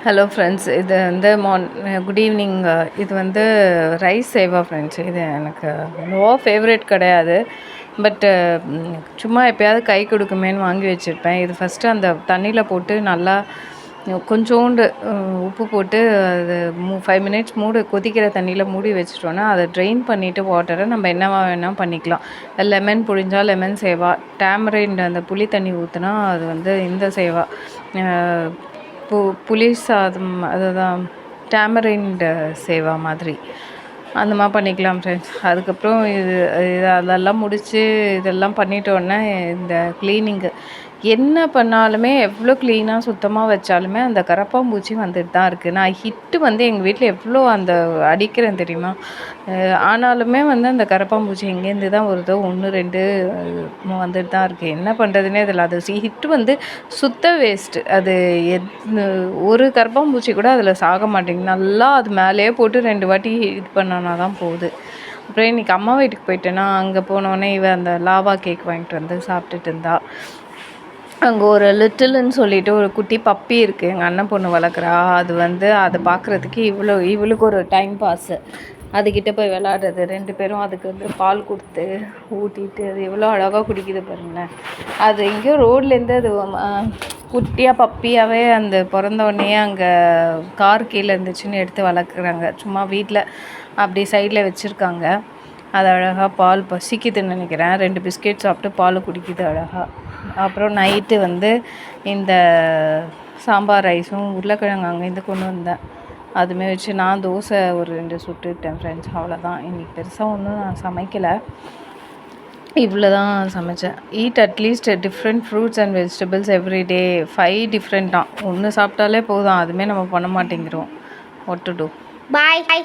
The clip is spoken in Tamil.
ஹலோ ஃப்ரெண்ட்ஸ், இது வந்து குட் ஈவினிங். இது வந்து ரைஸ் சேவா ஃப்ரெண்ட்ஸ். இது எனக்கு ரொம்ப ஃபேவரட் கிடையாது. பட்டு சும்மா எப்போயாவது கை கொடுக்குமேன்னு வாங்கி வச்சுருப்பேன். இது ஃபஸ்ட்டு அந்த தண்ணியில் போட்டு நல்லா கொஞ்சோண்டு உப்பு போட்டு அது 5 மினிட்ஸ் கொதிக்கிற தண்ணியில் மூடி வச்சிட்டோன்னா அதை ட்ரெயின் பண்ணிவிட்டு வாட்டரை நம்ம என்னவா வேணால் பண்ணிக்கலாம். லெமன் புழிஞ்சால் லெமன் சேவா, டேமரைண்ட் அந்த புளி தண்ணி ஊற்றினா அது வந்து இந்த சேவா, புளி சாதம், அதுதான் டேமரிண்ட் சேவா மாதிரி அந்த மாதிரி பண்ணிக்கலாம் ஃப்ரெண்ட்ஸ். அதுக்கப்புறம் அதெல்லாம் முடித்து இதெல்லாம் பண்ணிட்டோன்னே இந்த க்ளீனிங்கு என்ன பண்ணாலுமே எவ்வளோ க்ளீனாக சுத்தமாக வச்சாலுமே அந்த கரப்பான்பூச்சி வந்துட்டு தான் இருக்குது. நான் ஹிட்டு வந்து எங்கள் வீட்டில் எவ்வளோ அந்த அடிக்கிறேன் தெரியுமா? ஆனாலுமே வந்து அந்த கரப்பான்பூச்சி எங்கேருந்து தான் வருதோ 1 2 வந்துட்டு தான் இருக்குது. என்ன பண்ணுறதுனே தெரியல. அது ஹிட்டு வந்து சுத்த வேஸ்ட்டு. அது ஒரு கரப்பான்பூச்சி கூட அதில் சாக மாட்டேங்குது. நல்லா அது மேலேயே போட்டு 2 வாட்டி இது பண்ணனா தான் போகுது. அப்புறம் இன்றைக்கி அம்மா வீட்டுக்கு போயிட்டேன்னா அங்கே போனோடனே அந்த லாவா கேக் வாங்கிட்டு வந்து சாப்பிட்டுட்டு இருந்தா. அங்கே ஒரு லிட்டில்னு சொல்லிட்டு ஒரு குட்டி பப்பி இருக்குது, எங்கள் அண்ணன் பொண்ணு வளர்க்குறா. அது வந்து அதை பார்க்குறதுக்கு இவளுக்கு ஒரு டைம் பாஸு. அதுக்கிட்ட போய் விளாடுறது. 2 பேரும் அதுக்கு வந்து பால் கொடுத்து ஊட்டிட்டு அது எவ்வளோ அழகாக குடிக்குது பாருங்களேன். அது எங்கேயோ ரோட்லேருந்து அது குட்டியாக பப்பியாகவே அந்த பிறந்தோடனே அங்கே கார் கீழே இருந்துச்சுன்னு எடுத்து வளர்க்குறாங்க. சும்மா வீட்டில் அப்படி சைடில் வச்சுருக்காங்க. அது அழகாக பால் பசிக்குதுன்னு நினைக்கிறேன். 2 பிஸ்கெட் சாப்பிட்டு பால் குடிக்குது அழகாக. அப்புறம் நைட்டு வந்து இந்த சாம்பார் ரைஸும் உருளைக்கிழங்கு அங்கேருந்து கொண்டு வந்தேன். அதுமே வச்சு நான் தோசை ஒரு 2 சுட்டுவிட்டேன் ஃப்ரெண்ட்ஸ். அவ்வளோதான். இன்றைக்கி பெருசாக ஒன்றும் நான் சமைக்கலை. இவ்வளோ தான் சமைச்சேன். Eat at least different fruits and vegetables every day. 5 different தான். ஒன்று சாப்பிட்டாலே போதும். அதுவுமே நம்ம பண்ண மாட்டேங்கிறோம். What to do. பாய்.